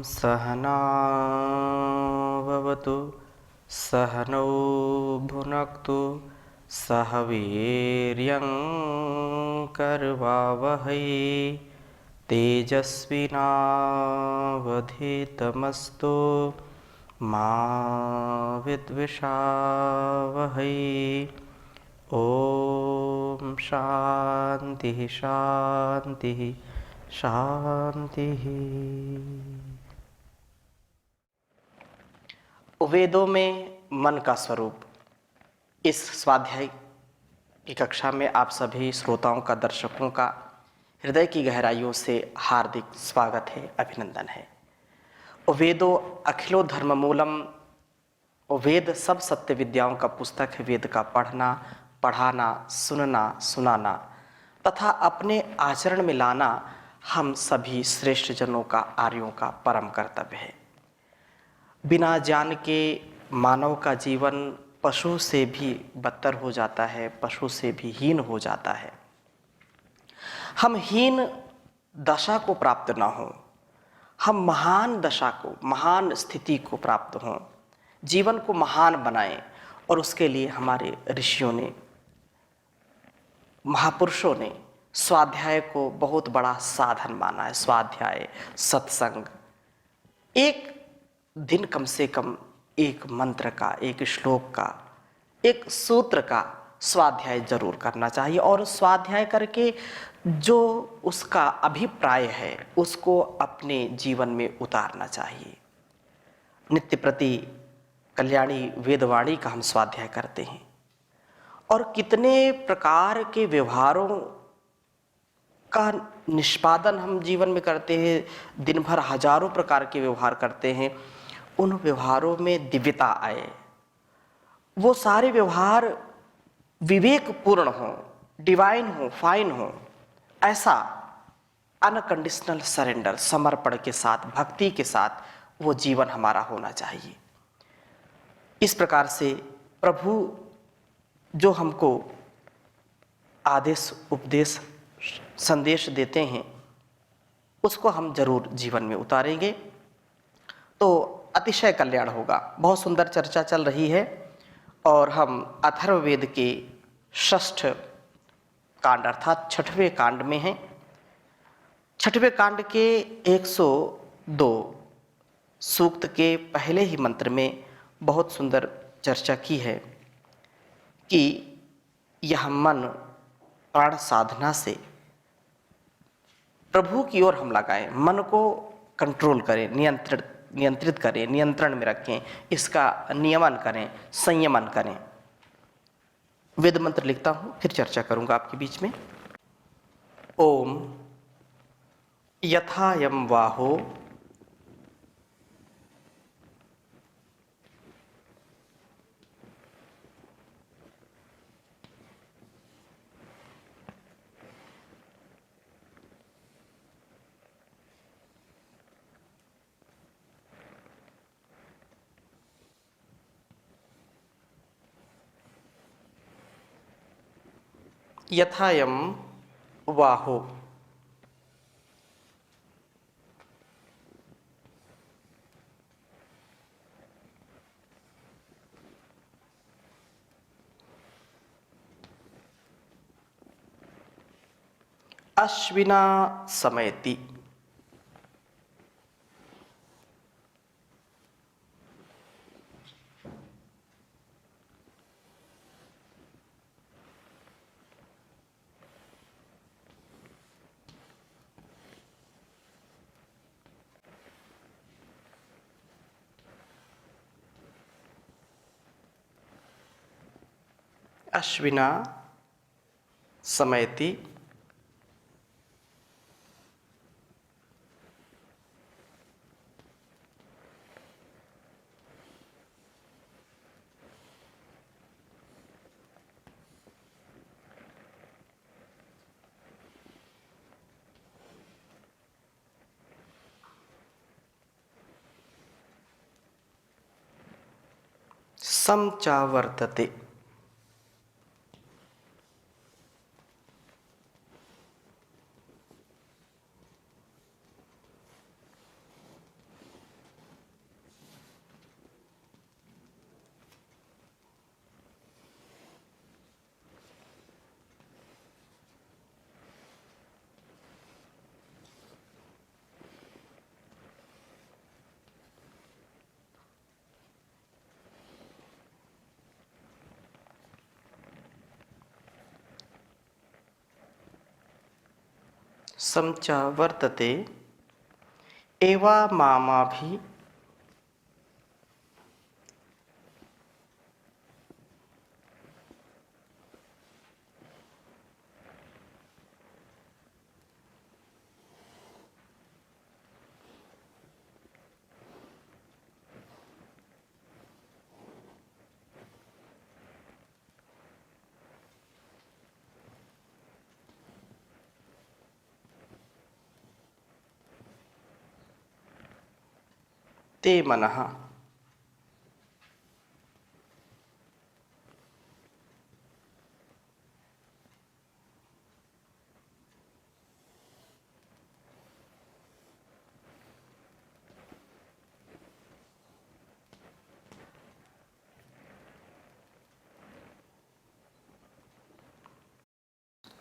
सहनाववतु सहनौ भुनक्तु सह वीर्यं करवावहै तेजस्विनावधीतमस्तु मा विद्विषावहै। ओम शांति शांति शांति। वेदों में मन का स्वरूप, इस स्वाध्याय की कक्षा में आप सभी श्रोताओं का, दर्शकों का हृदय की गहराइयों से हार्दिक स्वागत है, अभिनंदन है। वेदो अखिलो धर्ममूलम, वेद सब सत्य विद्याओं का पुस्तक है। वेद का पढ़ना, पढ़ाना, सुनना, सुनाना तथा अपने आचरण में लाना हम सभी श्रेष्ठ जनों का, आर्यों का परम कर्तव्य है। बिना ज्ञान के मानव का जीवन पशु से भी बदतर हो जाता है, पशु से भी हीन हो जाता है। हम हीन दशा को प्राप्त न हो, हम महान दशा को, महान स्थिति को प्राप्त हों, जीवन को महान बनाएं। और उसके लिए हमारे ऋषियों ने, महापुरुषों ने स्वाध्याय को बहुत बड़ा साधन माना है। स्वाध्याय, सत्संग, एक दिन कम से कम एक मंत्र का, एक श्लोक का, एक सूत्र का स्वाध्याय जरूर करना चाहिए। और स्वाध्याय करके जो उसका अभिप्राय है उसको अपने जीवन में उतारना चाहिए। नित्य प्रति कल्याणी वेदवाणी का हम स्वाध्याय करते हैं और कितने प्रकार के व्यवहारों का निष्पादन हम जीवन में करते हैं। दिन भर हजारों प्रकार के व्यवहार करते हैं। उन व्यवहारों में दिव्यता आए, वो सारे व्यवहार विवेकपूर्ण हो, डिवाइन हो, फाइन हो, ऐसा अनकंडीशनल सरेंडर, समर्पण के साथ, भक्ति के साथ वो जीवन हमारा होना चाहिए। इस प्रकार से प्रभु जो हमको आदेश, उपदेश, संदेश देते हैं उसको हम जरूर जीवन में उतारेंगे तो अतिशय कल्याण होगा। बहुत सुंदर चर्चा चल रही है और हम अथर्ववेद के षष्ठ कांड अर्थात छठवें कांड में हैं। छठवें कांड के 102 सूक्त के पहले ही मंत्र में बहुत सुंदर चर्चा की है कि यह मन प्राण साधना से प्रभु की ओर हम लगाएं, मन को कंट्रोल करें, नियंत्रित करें, नियंत्रण में रखें, इसका नियमन करें, संयमन करें। वेद मंत्र लिखता हूं, फिर चर्चा करूंगा आपके बीच में। ओम यथायम वाहो यथायम वाहो। अश्विना समयति। अश्विना समयति समचावर्तते। समच वर्तते एवा मामाभि ते मनः।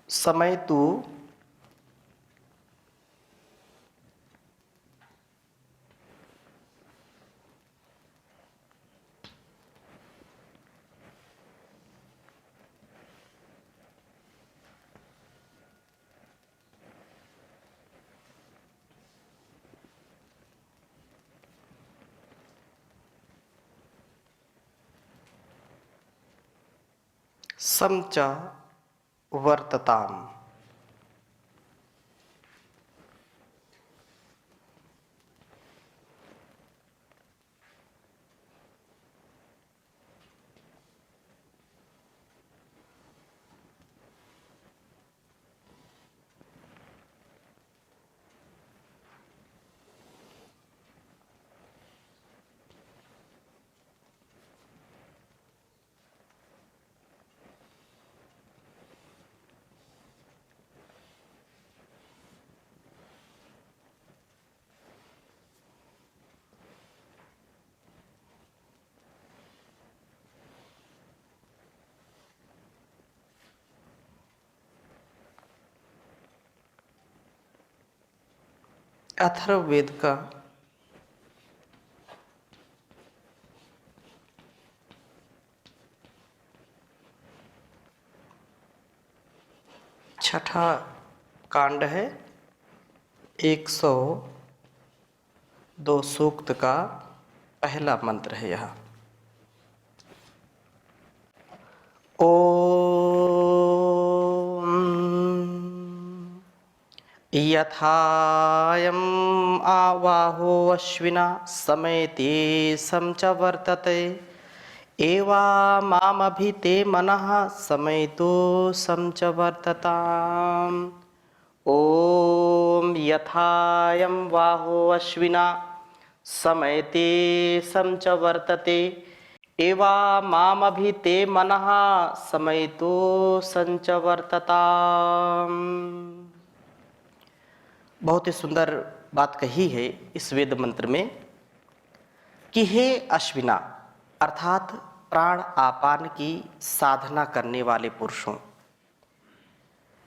समय तु समच वर्तताम्। अथर्ववेद का छठा कांड है। 102 सूक्त का पहला मंत्र है यह। ओम यथायम् आवाहो अश्विना समयते समच वर्तते एवा मामभिते मनः समयतो समच वर्तताम्। ओम यथायम् वाहो अश्विना समयते समच वर्तते एवा मामभिते मनः समयतो संच वर्तताम्। बहुत ही सुंदर बात कही है इस वेद मंत्र में कि हे अश्विना अर्थात प्राण आपान की साधना करने वाले पुरुषों,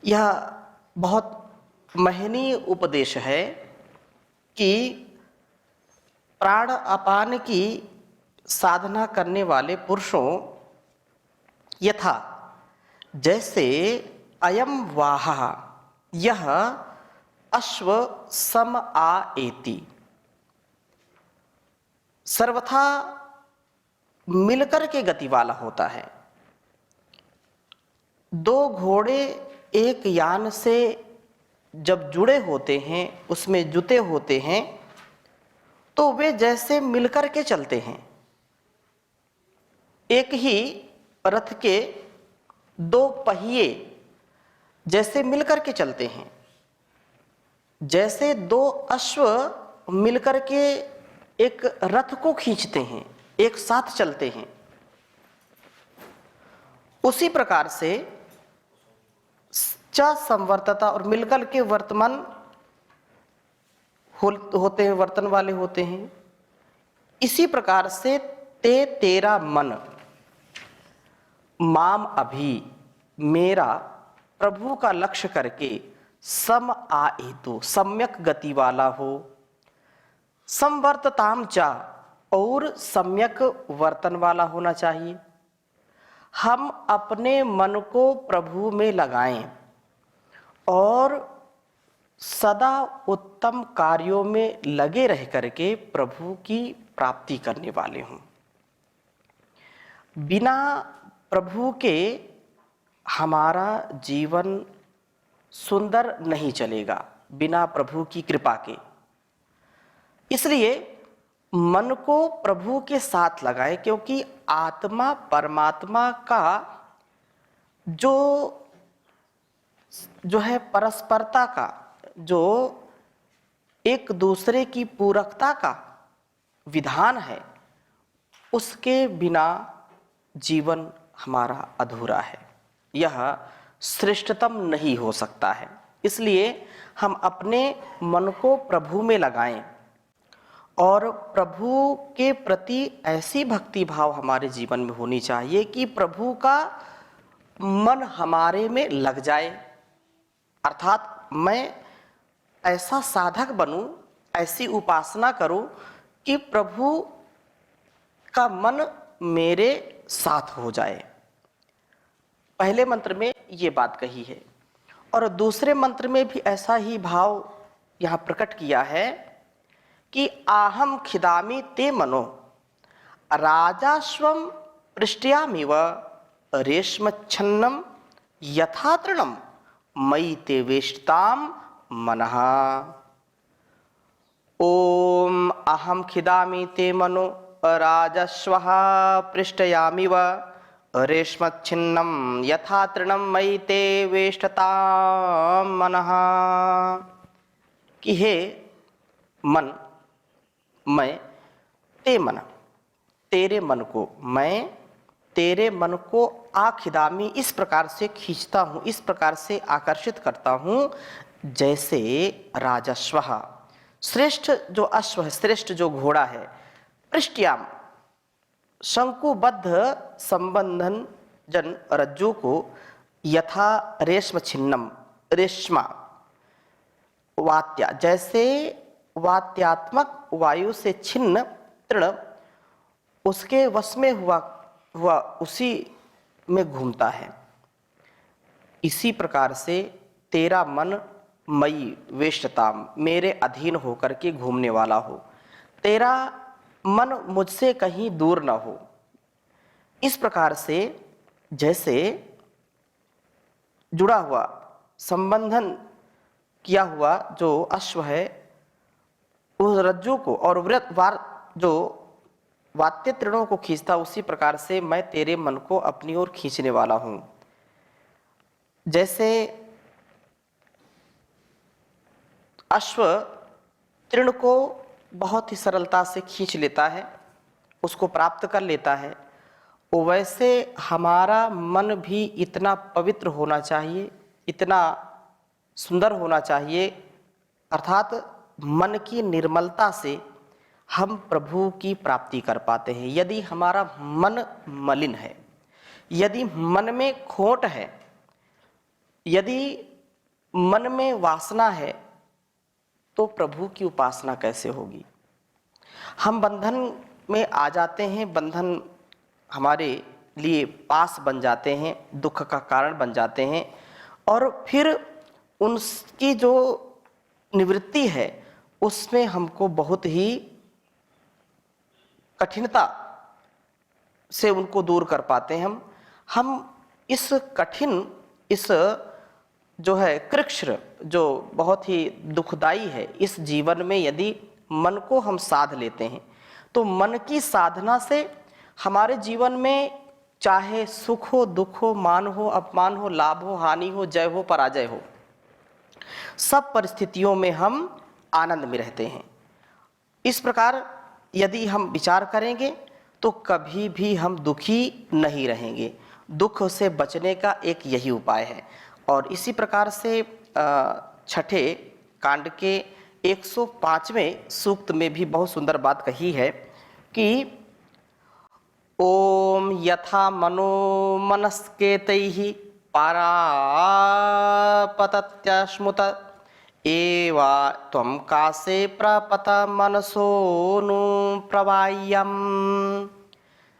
यह बहुत महनीय उपदेश है कि प्राण अपान की साधना करने वाले पुरुषों यथा जैसे अयम वाह यह अश्व सम आएति, सर्वथा मिलकर के गति वाला होता है। दो घोड़े एक यान से जब जुड़े होते हैं, उसमें जुते होते हैं, तो वे जैसे मिलकर के चलते हैं। एक ही रथ के दो पहिए जैसे मिलकर के चलते हैं, जैसे दो अश्व मिलकर के एक रथ को खींचते हैं, एक साथ चलते हैं, उसी प्रकार से च संवर्तता और मिलकर के वर्तमान होते हैं, वर्तन वाले होते हैं। इसी प्रकार से ते तेरा मन माम अभी मेरा प्रभु का लक्ष्य करके सम आएतु सम्यक गति वाला हो, संवर्तताम चा और सम्यक वर्तन वाला होना चाहिए। हम अपने मन को प्रभु में लगाएं और सदा उत्तम कार्यों में लगे रह करके प्रभु की प्राप्ति करने वाले हों। बिना प्रभु के हमारा जीवन सुंदर नहीं चलेगा, बिना प्रभु की कृपा के। इसलिए मन को प्रभु के साथ लगाएं, क्योंकि आत्मा परमात्मा का जो है परस्परता का, जो एक दूसरे की पूरकता का विधान है, उसके बिना जीवन हमारा अधूरा है, यह श्रेष्ठतम नहीं हो सकता है। इसलिए हम अपने मन को प्रभु में लगाएं और प्रभु के प्रति ऐसी भक्ति भाव हमारे जीवन में होनी चाहिए कि प्रभु का मन हमारे में लग जाए। अर्थात मैं ऐसा साधक बनूं, ऐसी उपासना करूं कि प्रभु का मन मेरे साथ हो जाए। पहले मंत्र में ये बात कही है और दूसरे मंत्र में भी ऐसा ही भाव यहाँ प्रकट किया है कि आहम खिदामि ते मनो राजाश्वम पृष्ठयामिव रेशमच्छन्नम यथा तृणम मयि ते वेष्टाम मनः। ओम अहम खिदामि ते मनो राजस्वः पृष्ठयामिव रेशमच्छिन्नं यथा तृणं मयि ते वेष्टतां मनः। कि हे मन, मैं ते मन, तेरे मन को, मैं तेरे मन को आखिदामी इस प्रकार से खींचता हूँ, इस प्रकार से आकर्षित करता हूँ, जैसे राजस्व, श्रेष्ठ जो अश्व है, श्रेष्ठ जो घोड़ा है, पृष्ठयाम शंकुबद्ध संबंधन जन रज्जु को यथा रेशम छिन्नम, रेशमा वात्या, जैसे वात्यात्मक वायु से छिन्न तृण उसके वश में हुआ उसी में घूमता है, इसी प्रकार से तेरा मन मयि वेष्टताम, मेरे अधीन होकर के घूमने वाला हो, तेरा मन मुझसे कहीं दूर न हो। इस प्रकार से जैसे जुड़ा हुआ, संबंधन किया हुआ जो अश्व है उस रज्जु को और वार जो वात्य तृणों को खींचता, उसी प्रकार से मैं तेरे मन को अपनी ओर खींचने वाला हूं। जैसे अश्व तृण को बहुत ही सरलता से खींच लेता है, उसको प्राप्त कर लेता है, वैसे हमारा मन भी इतना पवित्र होना चाहिए, इतना सुंदर होना चाहिए, अर्थात मन की निर्मलता से हम प्रभु की प्राप्ति कर पाते हैं। यदि हमारा मन मलिन है, यदि मन में खोट है, यदि मन में वासना है, तो प्रभु की उपासना कैसे होगी। हम बंधन में आ जाते हैं, बंधन हमारे लिए पास बन जाते हैं, दुख का कारण बन जाते हैं, और फिर उनकी जो निवृत्ति है उसमें हमको बहुत ही कठिनता से उनको दूर कर पाते हैं। हम इस कठिन, इस जो है कृच्छ्र, जो बहुत ही दुखदाई है, इस जीवन में यदि मन को हम साध लेते हैं तो मन की साधना से हमारे जीवन में चाहे सुख हो, दुख हो, मान हो, अपमान हो, लाभ हो, हानि हो, जय हो, पराजय हो, सब परिस्थितियों में हम आनंद में रहते हैं। इस प्रकार यदि हम विचार करेंगे तो कभी भी हम दुखी नहीं रहेंगे। दुख से बचने का एक यही उपाय है। और इसी प्रकार से छठे कांड के 105वें सूक्त में भी बहुत सुंदर बात कही है कि ओम यथा मनो मनस्केतैः पारापतत्यश्मुत एवा त्वं कासे प्रपत मनसो नु प्रवाह्यम।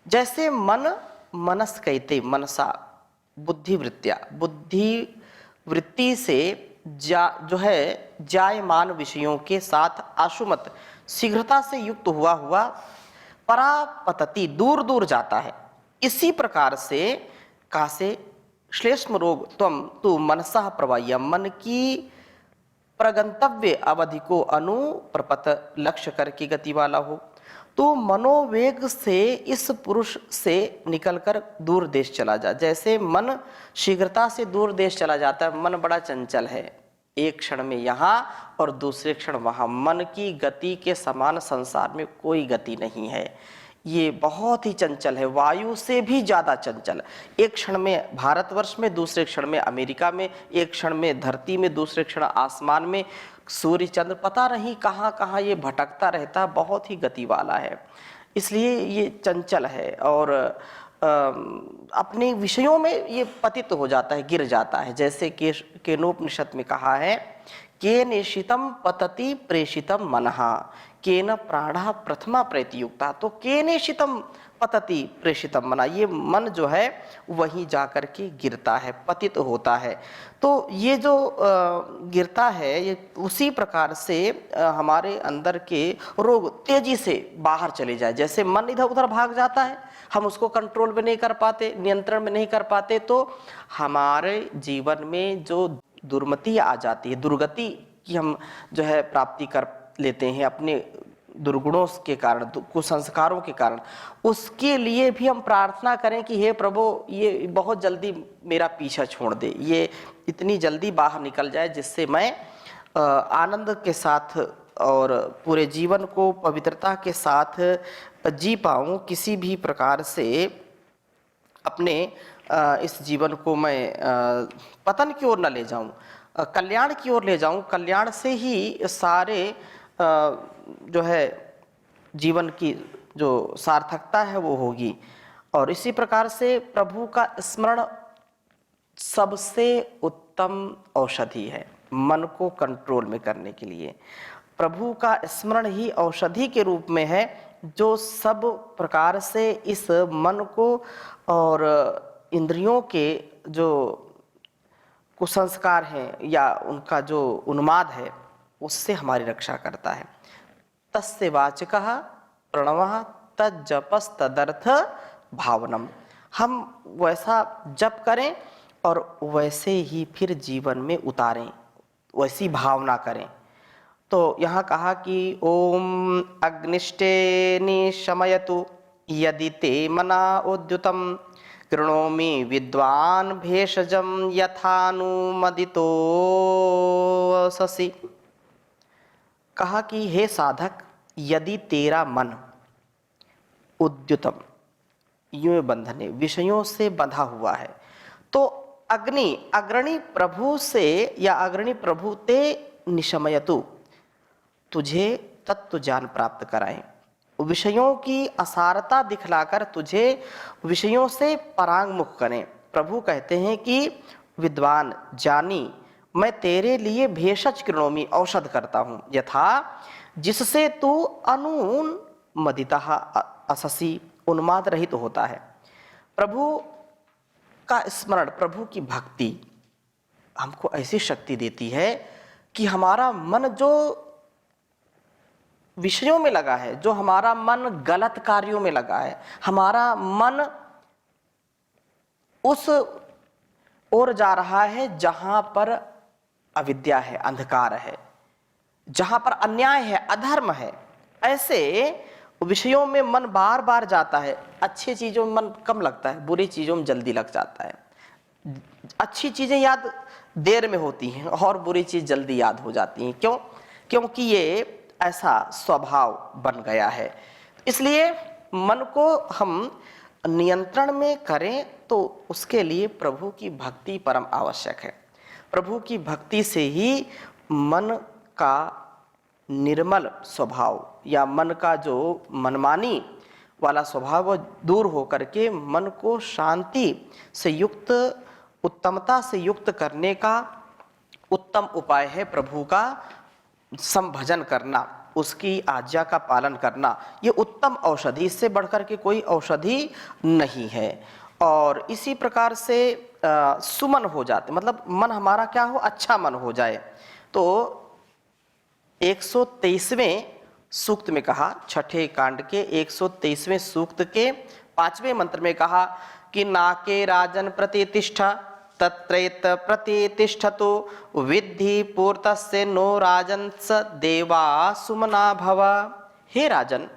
जैसे मन मनस कहते, मनसा बुद्धि वृत्तियाँ, बुद्धि वृत्ति से जो है जायमान विषयों के साथ आशुमत शीघ्रता से युक्त हुआ हुआ परापतति दूर दूर जाता है। इसी प्रकार से कासे श्लेष्म रोग त्वम तू मनसः प्रवाह्य, मन की प्रगंतव्य अवधि को अनुप्रपत लक्ष्य करके गति वाला हो। तो मनोवेग से इस पुरुष से निकलकर दूर देश चला जा। जैसे मन शीघ्रता से दूर देश चला जाता है, मन बड़ा चंचल है, एक क्षण में यहाँ और दूसरे क्षण वहाँ। मन की गति के समान संसार में कोई गति नहीं है, ये बहुत ही चंचल है, वायु से भी ज़्यादा चंचल। एक क्षण में भारतवर्ष में, दूसरे क्षण में अमेरिका में, एक क्षण में धरती में, दूसरे क्षण आसमान में, सूर्य चंद्र पता नहीं कहाँ कहाँ ये भटकता रहता, बहुत ही गति वाला है, इसलिए ये चंचल है और अपने विषयों में ये पतित हो जाता है, गिर जाता है। जैसे केनोपनिषद में कहा है, के नेशितम पतति प्रेषितम मनहा केन प्राणः प्रथमा प्रैतियुक्ता। तो के नेशितम पतति प्रेषितम मना, ये मन जो है वहीं जाकर के गिरता है, पतित होता है। तो ये जो गिरता है, ये उसी प्रकार से हमारे अंदर के रोग तेजी से बाहर चले जाए। जैसे मन इधर उधर भाग जाता है, हम उसको कंट्रोल में नहीं कर पाते, नियंत्रण में नहीं कर पाते, तो हमारे जीवन में जो दुर्मति आ जाती है, दुर्गति की हम जो है प्राप्ति कर लेते हैं अपने दुर्गुणों के कारण, कुसंस्कारों के कारण। उसके लिए भी हम प्रार्थना करें कि हे प्रभु, ये बहुत जल्दी मेरा पीछा छोड़ दे, ये इतनी जल्दी बाहर निकल जाए जिससे मैं आनंद के साथ और पूरे जीवन को पवित्रता के साथ जी पाऊँ। किसी भी प्रकार से अपने इस जीवन को मैं पतन की ओर न ले जाऊं, कल्याण की ओर ले जाऊं। कल्याण से ही सारे जो है जीवन की जो सार्थकता है वो होगी। और इसी प्रकार से प्रभु का स्मरण सबसे उत्तम औषधि है मन को कंट्रोल में करने के लिए। प्रभु का स्मरण ही औषधि के रूप में है, जो सब प्रकार से इस मन को और इंद्रियों के जो कुसंस्कार हैं या उनका जो उन्माद है उससे हमारी रक्षा करता है। तस्य वाचकः प्रणवः तज्जपस्तदर्थ भावनम। हम वैसा जप करें और वैसे ही फिर जीवन में उतारें, वैसी भावना करें। तो यहाँ कहा कि ओम अग्निष्टे निशमयतु यदि ते मना उद्युतम कृणोमि विद्वान भेषजम यथानुमदितो ससी। कहा कि हे साधक, यदि तेरा मन उद्युतम यूं बंधने विषयों से बंधा हुआ है, तो अग्रणी प्रभु से या अग्रणी प्रभु ते निशमयतु, तुझे तत्व ज्ञान प्राप्त कराएं, विषयों की असारता दिखलाकर तुझे विषयों से परांगमुख करें। प्रभु कहते हैं कि विद्वान ज्ञानी, मैं तेरे लिए भेषज कृणोमि औषध करता हूँ, यथा जिससे तू अनुन्मदितः अससी उन्माद रहित होता है। प्रभु का स्मरण, प्रभु की भक्ति हमको ऐसी शक्ति देती है कि हमारा मन जो विषयों में लगा है, जो हमारा मन गलत कार्यों में लगा है, हमारा मन उस ओर जा रहा है जहां पर अविद्या है, अंधकार है, जहां पर अन्याय है, अधर्म है, ऐसे विषयों में मन बार बार जाता है। अच्छी चीजों में मन कम लगता है, बुरी चीजों में जल्दी लग जाता है। अच्छी चीजें याद देर में होती हैं और बुरी चीज जल्दी याद हो जाती हैं। क्यों? क्योंकि ये ऐसा स्वभाव बन गया है। इसलिए मन को हम नियंत्रण में करें तो उसके लिए प्रभु की भक्ति परम आवश्यक है। प्रभु की भक्ति से ही मन का निर्मल स्वभाव या मन का जो मनमानी वाला स्वभाव वो दूर हो करके मन को शांति से युक्त, उत्तमता से युक्त करने का उत्तम उपाय है प्रभु का संभजन करना, उसकी आज्ञा का पालन करना। ये उत्तम औषधि, इससे बढ़कर के कोई औषधि नहीं है। और इसी प्रकार से सुमन हो जाते, मतलब मन हमारा क्या हो, अच्छा मन हो जाए। तो 123वें सूक्त में कहा, छठे कांड के 123वें सूक्त के 5वें मंत्र में कहा कि नाके राजन प्रतिष्ठा तत्रैत प्रतिष्ठतो विद्धि पूर्तस्य नो राजन स देवा सुमना भवा। हे राजन,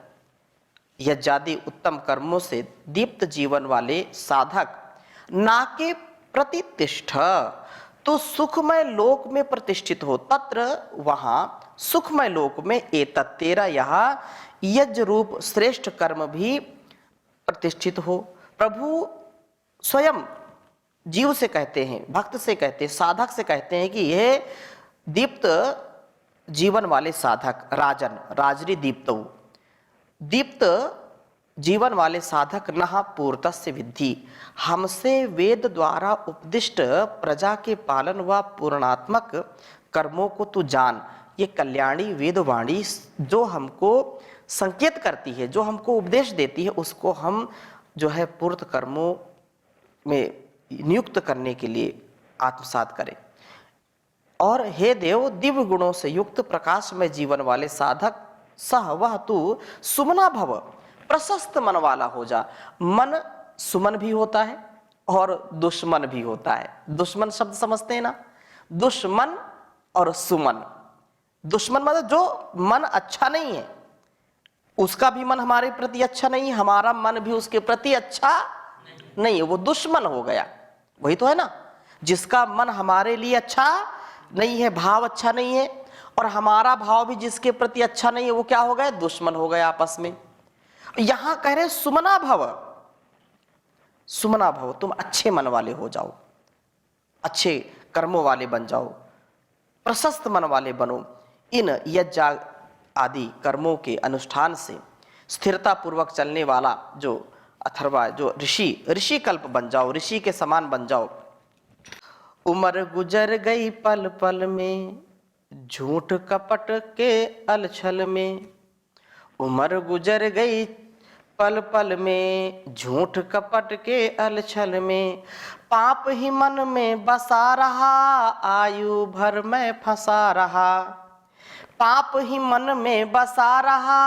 यज्ञादि उत्तम कर्मों से दीप्त जीवन वाले साधक नाके प्रतिष्ठा, तो सुखमय लोक में प्रतिष्ठित हो। तत्र वहां सुखमय लोक में एतत् तेरा यहाँ यज्ञ रूप श्रेष्ठ कर्म भी प्रतिष्ठित हो। प्रभु स्वयं जीव से कहते हैं, भक्त से कहते हैं, साधक से कहते हैं कि यह दीप्त जीवन वाले साधक राजन, राजरी दीप्त दीप्त जीवन वाले साधक नहा पूर्तस्य विद्धि, हमसे वेद द्वारा उपदिष्ट प्रजा के पालन व पूर्णात्मक कर्मों को तू जान। ये कल्याणी वेदवाणी जो हमको संकेत करती है, जो हमको उपदेश देती है, उसको हम जो है पूर्त कर्मों में नियुक्त करने के लिए आत्मसात करें। और हे देव, दिव्य गुणों से युक्त प्रकाशमय जीवन वाले साधक सह वह तू सुमना भव, प्रशस्त मन वाला हो जा। मन सुमन भी होता है और दुश्मन भी होता है। दुश्मन शब्द समझते हैं ना, दुश्मन और सुमन। दुश्मन मतलब जो मन अच्छा नहीं है, उसका भी मन हमारे प्रति अच्छा नहीं है, हमारा मन भी उसके प्रति अच्छा नहीं है, वो दुश्मन हो गया। वही तो है ना, जिसका मन हमारे लिए अच्छा नहीं है, भाव अच्छा नहीं है, और हमारा भाव भी जिसके प्रति अच्छा नहीं है, वो क्या हो गया, दुश्मन हो गया आपस में। यहां कह रहे सुमना भव, सुमना भव, तुम अच्छे मन वाले हो जाओ, अच्छे कर्मों वाले बन जाओ, प्रशस्त मन वाले बनो। इन यज्ञ आदि कर्मों के अनुष्ठान से स्थिरता पूर्वक चलने वाला जो अथर्वा, जो ऋषि कल्प बन जाओ, ऋषि के समान बन जाओ। उम्र गुजर गई पल पल में झूठ कपट के अलछल में, उम्र गुजर गई पल पल में झूठ कपट के अलछल में, पाप ही मन में बसा रहा आयु भर में फंसा रहा, पाप ही मन में बसा रहा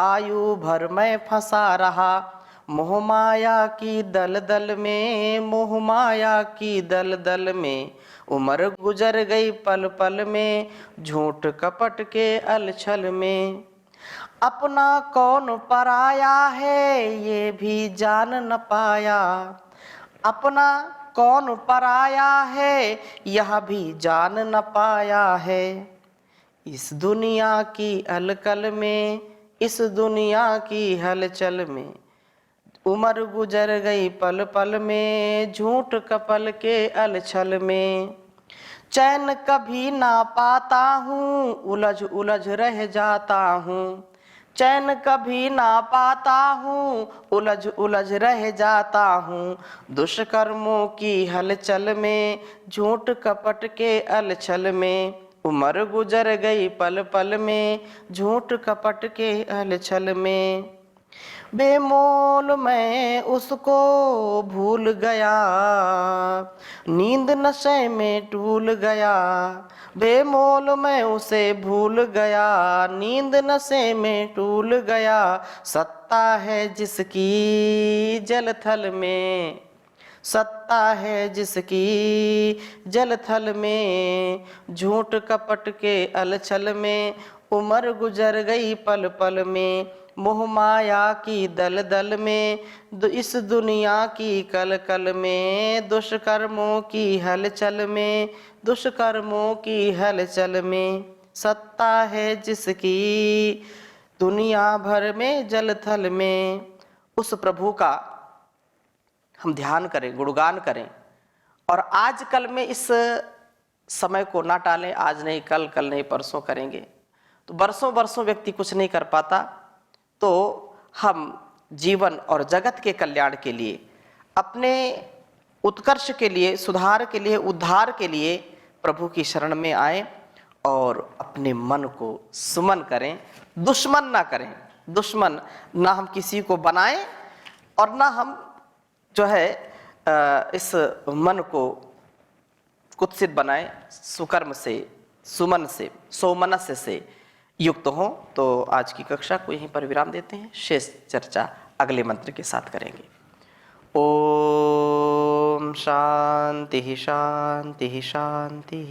आयु भर में फंसा रहा, मोह माया की दल दल में, मोह माया की दल दल में, उम्र गुजर गई पल पल में झूठ कपट के अलछल में। अपना कौन पराया है ये भी जान न पाया, अपना कौन पराया है यह भी जान न पाया है, इस दुनिया की अलकल में, इस दुनिया की हलचल में, उम्र गुजर गई पल पल में झूठ कपल के अलछल में, चैन कभी ना पाता हूँ उलझ उलझ रह जाता हूँ, चैन कभी ना पाता हूँ उलझ उलझ रह जाता हूँ, दुष्कर्मों की हलचल में झूठ कपट के अलछल में, उम्र गुजर गई पल पल में झूठ कपट के अलछल में। बेमोल मैं उसको भूल गया नींद नशे में टूल गया, बेमोल मैं उसे भूल गया नींद नशे में टूल गया, सत्ता है जिसकी जल थल में, सत्ता है जिसकी जल थल में, झूठ कपट के अलछल में, उम्र गुजर गई पल पल में, मोह माया की दल दल में, इस दुनिया की कल कल में, दुष्कर्मों की हलचल में, दुष्कर्मों की हलचल में, सत्ता है जिसकी दुनिया भर में जल थल में। उस प्रभु का हम ध्यान करें, गुणगान करें, और आज कल में इस समय को ना टालें। आज नहीं कल, कल नहीं परसों करेंगे तो बरसों बरसों व्यक्ति कुछ नहीं कर पाता। तो हम जीवन और जगत के कल्याण के लिए, अपने उत्कर्ष के लिए, सुधार के लिए, उद्धार के लिए प्रभु की शरण में आए और अपने मन को सुमन करें, दुश्मन ना करें। दुश्मन ना हम किसी को बनाएं और ना हम जो है इस मन को कुत्सित बनाए, सुकर्म से, सुमन से, सौमनस्य से युक्त हो। तो आज की कक्षा को यहीं पर विराम देते हैं, शेष चर्चा अगले मंत्र के साथ करेंगे। ओम शांति शांति शांति।